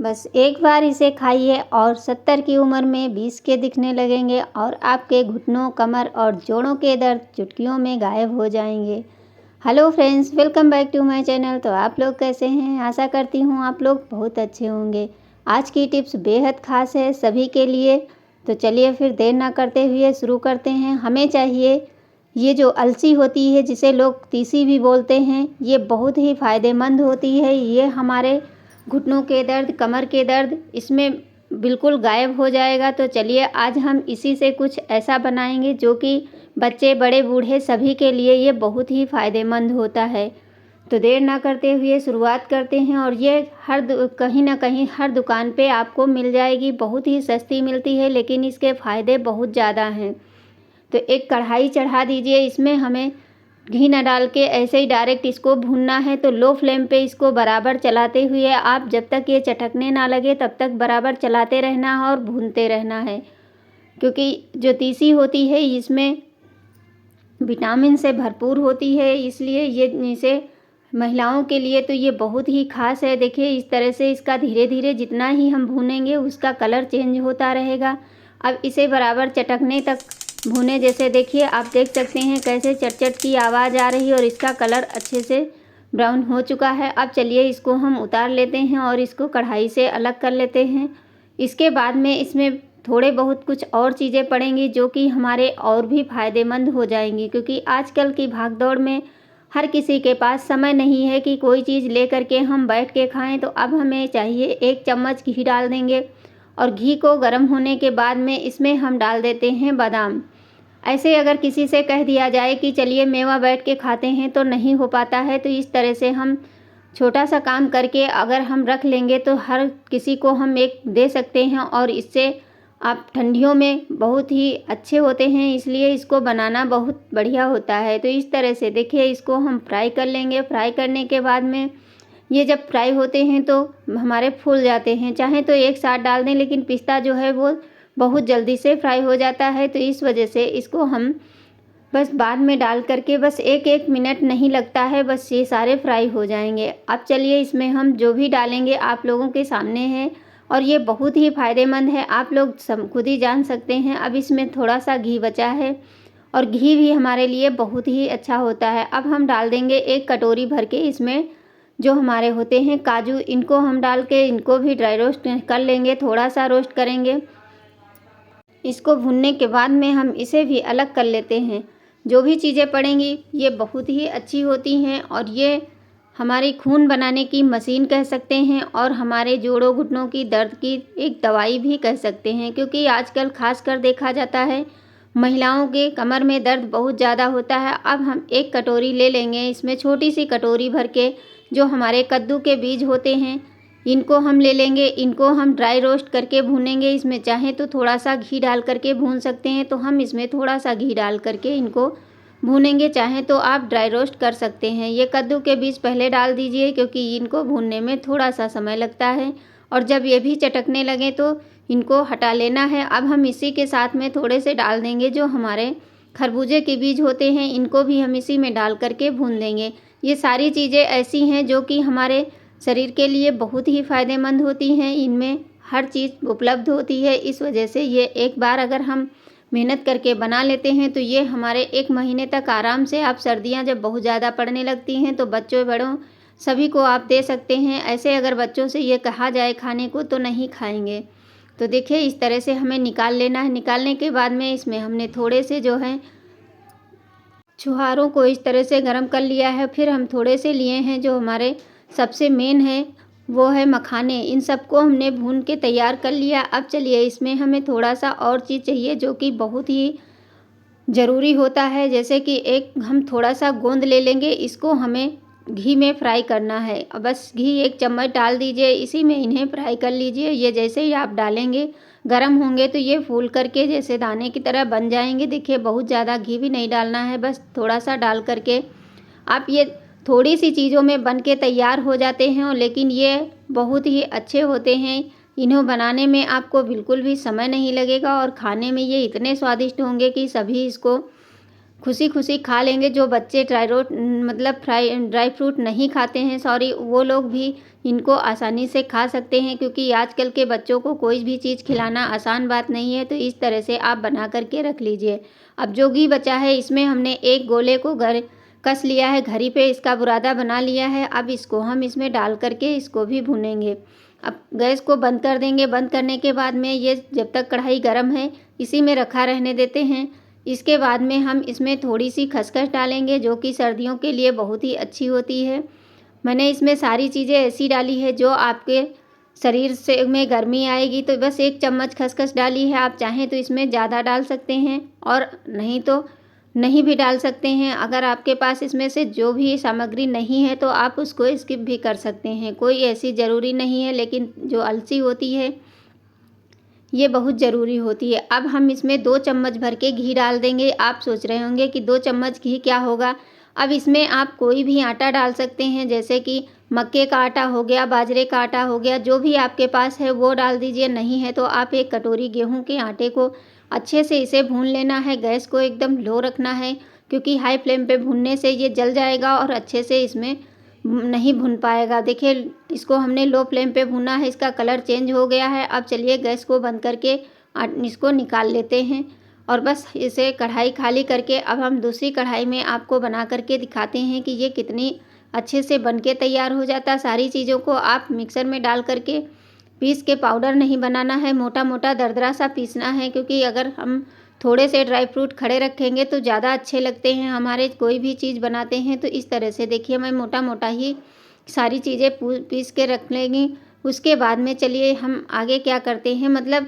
बस एक बार इसे खाइए और 70 की उम्र में 20 के दिखने लगेंगे और आपके घुटनों, कमर और जोड़ों के दर्द चुटकियों में गायब हो जाएंगे। Hello friends, welcome back to my channel. तो आप लोग कैसे हैं? आशा करती हूँ आप लोग बहुत अच्छे होंगे। आज की टिप्स बेहद खास है सभी के लिए। तो चलिए फिर देर ना करते हुए शुरू करते हैं। हमें चाहिए ये जो अलसी होती है, जिसे लोग तीसी भी बोलते हैं, ये बहुत ही फ़ायदेमंद होती है। ये हमारे घुटनों के दर्द, कमर के दर्द इसमें बिल्कुल गायब हो जाएगा। तो चलिए आज हम इसी से कुछ ऐसा बनाएंगे जो कि बच्चे, बड़े, बूढ़े सभी के लिए ये बहुत ही फ़ायदेमंद होता है। तो देर ना करते हुए शुरुआत करते हैं। और ये कहीं ना कहीं हर दुकान पे आपको मिल जाएगी। बहुत ही सस्ती मिलती है, लेकिन इसके फ़ायदे बहुत ज़्यादा हैं। तो एक कढ़ाई चढ़ा दीजिए। इसमें हमें घी न डाल के ऐसे ही डायरेक्ट इसको भूनना है। तो लो फ्लेम पे इसको बराबर चलाते हुए आप जब तक ये चटकने ना लगे तब तक बराबर चलाते रहना है और भूनते रहना है। क्योंकि जो तीसी होती है इसमें विटामिन से भरपूर होती है, इसलिए ये इसे महिलाओं के लिए तो ये बहुत ही खास है। देखिए इस तरह से इसका धीरे धीरे जितना ही हम भूनेंगे उसका कलर चेंज होता रहेगा। अब इसे बराबर चटकने तक भुने। जैसे देखिए आप देख सकते हैं कैसे चटचट की आवाज़ आ रही है और इसका कलर अच्छे से ब्राउन हो चुका है। अब चलिए इसको हम उतार लेते हैं और इसको कढ़ाई से अलग कर लेते हैं। इसके बाद में इसमें थोड़े बहुत कुछ और चीज़ें पड़ेंगी जो कि हमारे और भी फ़ायदेमंद हो जाएंगी। क्योंकि आजकल की भागदौड़ में हर किसी के पास समय नहीं है कि कोई चीज़ ले करके हम बैठ के खाएं। तो अब हमें चाहिए 1 चम्मच घी डाल देंगे और घी को गर्म होने के बाद में इसमें हम डाल देते हैं बादाम। ऐसे अगर किसी से कह दिया जाए कि चलिए मेवा बैठ के खाते हैं तो नहीं हो पाता है। तो इस तरह से हम छोटा सा काम करके अगर हम रख लेंगे तो हर किसी को हम एक दे सकते हैं। और इससे आप ठंडियों में बहुत ही अच्छे होते हैं, इसलिए इसको बनाना बहुत बढ़िया होता है। तो इस तरह से देखिए इसको हम फ्राई कर लेंगे। फ्राई करने के बाद में ये जब फ्राई होते हैं तो हमारे फूल जाते हैं। चाहे तो एक साथ डाल दें, लेकिन पिस्ता जो है वो बहुत जल्दी से फ्राई हो जाता है। तो इस वजह से इसको हम बस बाद में डाल करके बस 1-1 मिनट नहीं लगता है, बस ये सारे फ्राई हो जाएंगे। अब चलिए इसमें हम जो भी डालेंगे आप लोगों के सामने है और ये बहुत ही फ़ायदेमंद है, आप लोग सब खुद ही जान सकते हैं। अब इसमें थोड़ा सा घी बचा है और घी भी हमारे लिए बहुत ही अच्छा होता है। अब हम डाल देंगे 1 कटोरी भर के इसमें जो हमारे होते हैं काजू, इनको हम डाल के इनको भी ड्राई रोस्ट कर लेंगे, थोड़ा सा रोस्ट करेंगे। इसको भुनने के बाद में हम इसे भी अलग कर लेते हैं। जो भी चीज़ें पड़ेंगी ये बहुत ही अच्छी होती हैं और ये हमारी खून बनाने की मशीन कह सकते हैं और हमारे जोड़ों घुटनों की दर्द की एक दवाई भी कह सकते हैं। क्योंकि आजकल खासकर देखा जाता है महिलाओं के कमर में दर्द बहुत ज़्यादा होता है। अब हम 1 कटोरी ले लेंगे, इसमें छोटी सी कटोरी भर के जो हमारे कद्दू के बीज होते हैं इनको हम ले लेंगे। इनको हम ड्राई रोस्ट करके भूनेंगे। इसमें चाहे तो थोड़ा सा घी डाल करके भून सकते हैं, तो हम इसमें थोड़ा सा घी डाल करके इनको भूनेंगे। चाहे तो आप ड्राई रोस्ट कर सकते हैं। ये कद्दू के बीज पहले डाल दीजिए क्योंकि इनको भूनने में थोड़ा सा समय लगता है। और जब ये भी चटकने लगे तो इनको हटा लेना है। अब हम इसी के साथ में थोड़े से डाल देंगे जो हमारे खरबूजे के बीज होते हैं, इनको भी हम इसी में डाल करके भून देंगे। ये सारी चीज़ें ऐसी हैं जो कि हमारे शरीर के लिए बहुत ही फ़ायदेमंद होती हैं। इनमें हर चीज़ उपलब्ध होती है। इस वजह से ये एक बार अगर हम मेहनत करके बना लेते हैं तो ये हमारे 1 महीने तक आराम से, आप सर्दियां जब बहुत ज़्यादा पड़ने लगती हैं तो बच्चों बड़ों सभी को आप दे सकते हैं। ऐसे अगर बच्चों से ये कहा जाए खाने को तो नहीं खाएंगे। तो देखिए इस तरह से हमें निकाल लेना है। निकालने के बाद में इसमें हमने थोड़े से जो है छुहारों को इस तरह से गर्म कर लिया है। फिर हम थोड़े से लिए हैं जो हमारे सबसे मेन है वो है मखाने। इन सबको हमने भून के तैयार कर लिया। अब चलिए इसमें हमें थोड़ा सा और चीज़ चाहिए जो कि बहुत ही ज़रूरी होता है। जैसे कि एक हम थोड़ा सा गोंद ले लेंगे, इसको हमें घी में फ्राई करना है। अब बस घी 1 चम्मच डाल दीजिए, इसी में इन्हें फ्राई कर लीजिए। ये जैसे ही आप डालेंगे गर्म होंगे तो ये फूल करके जैसे दाने की तरह बन जाएंगे। देखिए बहुत ज़्यादा घी भी नहीं डालना है, बस थोड़ा सा डाल करके आप ये थोड़ी सी चीज़ों में बन के तैयार हो जाते हैं। लेकिन ये बहुत ही अच्छे होते हैं। इन्हें बनाने में आपको बिल्कुल भी समय नहीं लगेगा और खाने में ये इतने स्वादिष्ट होंगे कि सभी इसको खुशी खुशी खा लेंगे। जो बच्चे ड्राई फ्रूट नहीं खाते हैं, वो लोग भी इनको आसानी से खा सकते हैं, क्योंकि आजकल के बच्चों को कोई भी चीज़ खिलाना आसान बात नहीं है। तो इस तरह से आप बना करके रख लीजिए। अब जो घी बचा है, इसमें हमने एक गोले को कस लिया है, घड़ी पे इसका बुरादा बना लिया है। अब इसको हम इसमें डाल करके इसको भी भूनेंगे। अब गैस को बंद कर देंगे। बंद करने के बाद में ये जब तक कढ़ाई गर्म है, इसी में रखा रहने देते हैं। इसके बाद में हम इसमें थोड़ी सी खसखस डालेंगे, जो कि सर्दियों के लिए बहुत ही अच्छी होती है। मैंने इसमें सारी चीज़ें ऐसी डाली है जो आपके शरीर से में गर्मी आएगी। तो बस 1 चम्मच खसखस डाली है। आप चाहें तो इसमें ज़्यादा डाल सकते हैं, और नहीं तो नहीं भी डाल सकते हैं। अगर आपके पास इसमें से जो भी सामग्री नहीं है तो आप उसको स्किप भी कर सकते हैं, कोई ऐसी ज़रूरी नहीं है। लेकिन जो अलसी होती है, ये बहुत ज़रूरी होती है। अब हम इसमें 2 चम्मच भर के घी डाल देंगे। आप सोच रहे होंगे कि 2 चम्मच घी क्या होगा। अब इसमें आप कोई भी आटा डाल सकते हैं, जैसे कि मक्के का आटा हो गया, बाजरे का आटा हो गया, जो भी आपके पास है वो डाल दीजिए। नहीं है तो आप 1 कटोरी गेहूं के आटे को अच्छे से इसे भून लेना है। गैस को एकदम लो रखना है, क्योंकि हाई फ्लेम पे भूनने से ये जल जाएगा और अच्छे से इसमें नहीं भून पाएगा। देखिए, इसको हमने लो फ्लेम पे भूना है, इसका कलर चेंज हो गया है। अब चलिए गैस को बंद करके इसको निकाल लेते हैं, और बस इसे कढ़ाई खाली करके अब हम दूसरी कढ़ाई में आपको बना करके दिखाते हैं कि ये कितनी अच्छे से बन के तैयार हो जाता है। सारी चीज़ों को आप मिक्सर में डाल करके पीस के पाउडर नहीं बनाना है, मोटा मोटा दरदरा सा पीसना है, क्योंकि अगर हम थोड़े से ड्राई फ्रूट खड़े रखेंगे तो ज़्यादा अच्छे लगते हैं हमारे। कोई भी चीज़ बनाते हैं तो इस तरह से देखिए, मैं मोटा मोटा ही सारी चीज़ें पीस के रख लेंगी। उसके बाद में चलिए हम आगे क्या करते हैं।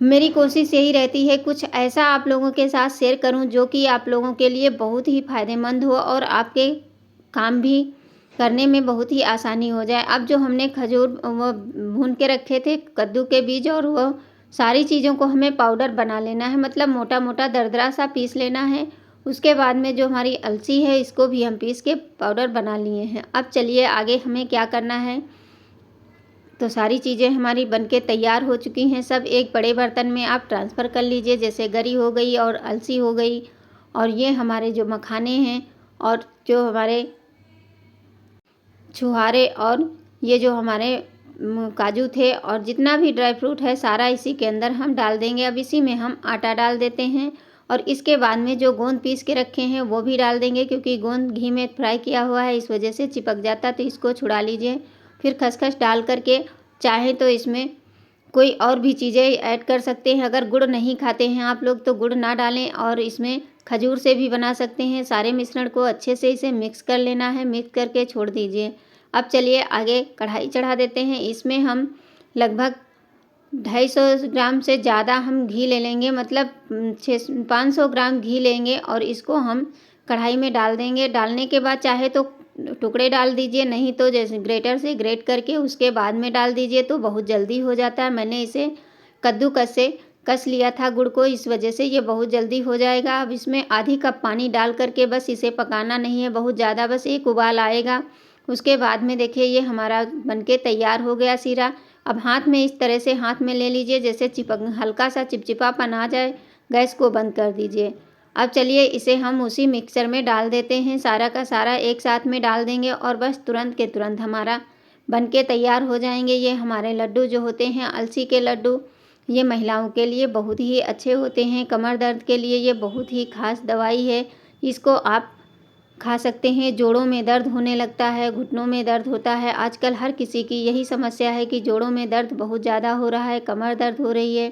मेरी कोशिश यही रहती है कुछ ऐसा आप लोगों के साथ शेयर करूं जो कि आप लोगों के लिए बहुत ही फ़ायदेमंद हो और आपके काम भी करने में बहुत ही आसानी हो जाए। अब जो हमने खजूर वो भून के रखे थे, कद्दू के बीज, और वो सारी चीज़ों को हमें पाउडर बना लेना है, मतलब मोटा मोटा दरदरा सा पीस लेना है। उसके बाद में जो हमारी अलसी है, इसको भी हम पीस के पाउडर बना लिए हैं। अब चलिए आगे हमें क्या करना है। तो सारी चीज़ें हमारी बनके तैयार हो चुकी हैं। सब एक बड़े बर्तन में आप ट्रांसफ़र कर लीजिए, जैसे गरी हो गई और अलसी हो गई, और ये हमारे जो मखाने हैं, और जो हमारे छुहारे, और ये जो हमारे काजू थे, और जितना भी ड्राई फ्रूट है सारा इसी के अंदर हम डाल देंगे। अब इसी में हम आटा डाल देते हैं, और इसके बाद में जो गोंद पीस के रखे हैं वो भी डाल देंगे, क्योंकि गोंद घी में फ्राई किया हुआ है, इस वजह से चिपक जाता, तो इसको छुड़ा लीजिए। फिर खसखस डाल करके चाहे तो इसमें कोई और भी चीज़ें ऐड कर सकते हैं। अगर गुड़ नहीं खाते हैं आप लोग तो गुड़ ना डालें, और इसमें खजूर से भी बना सकते हैं। सारे मिश्रण को अच्छे से इसे मिक्स कर लेना है, मिक्स करके छोड़ दीजिए। अब चलिए आगे कढ़ाई चढ़ा देते हैं। इसमें हम लगभग 250 ग्राम से ज़्यादा हम घी ले लेंगे, मतलब 500 ग्राम घी लेंगे, और इसको हम कढ़ाई में डाल देंगे। डालने के बाद चाहे तो टुकड़े डाल दीजिए, नहीं तो जैसे ग्रेटर से ग्रेट करके उसके बाद में डाल दीजिए, तो बहुत जल्दी हो जाता है। मैंने इसे कद्दूकस से कस लिया था गुड़ को, इस वजह से ये बहुत जल्दी हो जाएगा। अब इसमें आधी कप पानी डाल करके बस इसे पकाना नहीं है बहुत ज़्यादा, बस एक उबाल आएगा। उसके बाद में देखिए ये हमारा बनके तैयार हो गया सीरा। अब हाथ में इस तरह से हाथ में ले लीजिए, जैसे हल्का सा चिपचिपापन आ जाए। गैस को बंद कर दीजिए। अब चलिए इसे हम उसी मिक्सर में डाल देते हैं, सारा का सारा एक साथ में डाल देंगे, और बस तुरंत के तुरंत हमारा बनके तैयार हो जाएंगे। ये हमारे लड्डू जो होते हैं, अलसी के लड्डू, ये महिलाओं के लिए बहुत ही अच्छे होते हैं। कमर दर्द के लिए ये बहुत ही खास दवाई है, इसको आप खा सकते हैं। जोड़ों में दर्द होने लगता है, घुटनों में दर्द होता है, आजकल हर किसी की यही समस्या है कि जोड़ों में दर्द बहुत ज़्यादा हो रहा है, कमर दर्द हो रही है।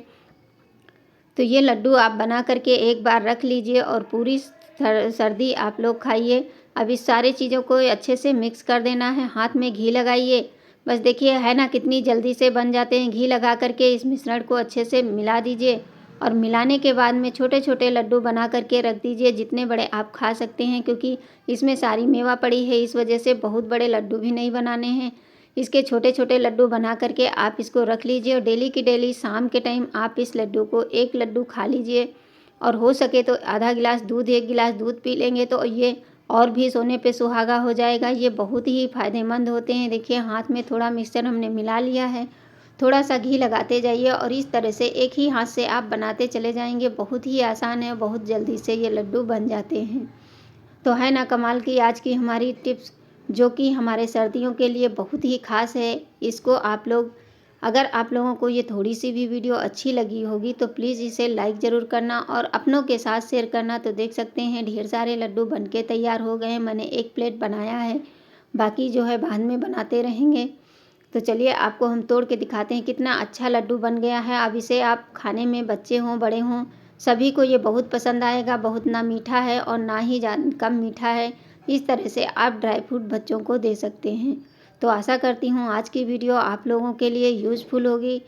तो ये लड्डू आप बना करके एक बार रख लीजिए, और पूरी सर्दी आप लोग खाइए। अब इस सारी चीज़ों को अच्छे से मिक्स कर देना है, हाथ में घी लगाइए। बस देखिए है ना, कितनी जल्दी से बन जाते हैं। घी लगा करके इस मिश्रण को अच्छे से मिला दीजिए, और मिलाने के बाद में छोटे छोटे लड्डू बना करके रख दीजिए, जितने बड़े आप खा सकते हैं, क्योंकि इसमें सारी मेवा पड़ी है, इस वजह से बहुत बड़े लड्डू भी नहीं बनाने हैं। इसके छोटे छोटे लड्डू बना करके आप इसको रख लीजिए, और डेली की डेली शाम के टाइम आप इस लड्डू को एक लड्डू खा लीजिए, और हो सके तो आधा गिलास दूध, 1 गिलास दूध पी लेंगे तो ये और भी सोने पे सुहागा हो जाएगा। ये बहुत ही फ़ायदेमंद होते हैं। देखिए हाथ में थोड़ा मिक्सचर हमने मिला लिया है, थोड़ा सा घी लगाते जाइए और इस तरह से एक ही हाथ से आप बनाते चले जाएंगे। बहुत ही आसान है, बहुत जल्दी से ये लड्डू बन जाते हैं। तो है ना कमाल की आज की हमारी टिप्स, जो कि हमारे सर्दियों के लिए बहुत ही ख़ास है। इसको आप लोग, अगर आप लोगों को ये थोड़ी सी भी वीडियो अच्छी लगी होगी तो प्लीज़ इसे लाइक ज़रूर करना और अपनों के साथ शेयर करना। तो देख सकते हैं ढेर सारे लड्डू बनके तैयार हो गए हैं। मैंने एक प्लेट बनाया है, बाकी जो है बाद में बनाते रहेंगे। तो चलिए आपको हम तोड़ के दिखाते हैं कितना अच्छा लड्डू बन गया है। अब इसे आप खाने में, बच्चे हों बड़े हों, सभी को ये बहुत पसंद आएगा। बहुत ना मीठा है और ना ही कम मीठा है। इस तरह से आप ड्राई फ्रूट बच्चों को दे सकते हैं। तो आशा करती हूँ आज की वीडियो आप लोगों के लिए यूज़फुल होगी।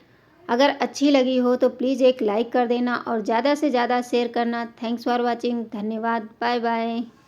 अगर अच्छी लगी हो तो प्लीज़ एक लाइक कर देना और ज़्यादा से ज़्यादा शेयर करना। Thanks for watching. धन्यवाद। Bye bye.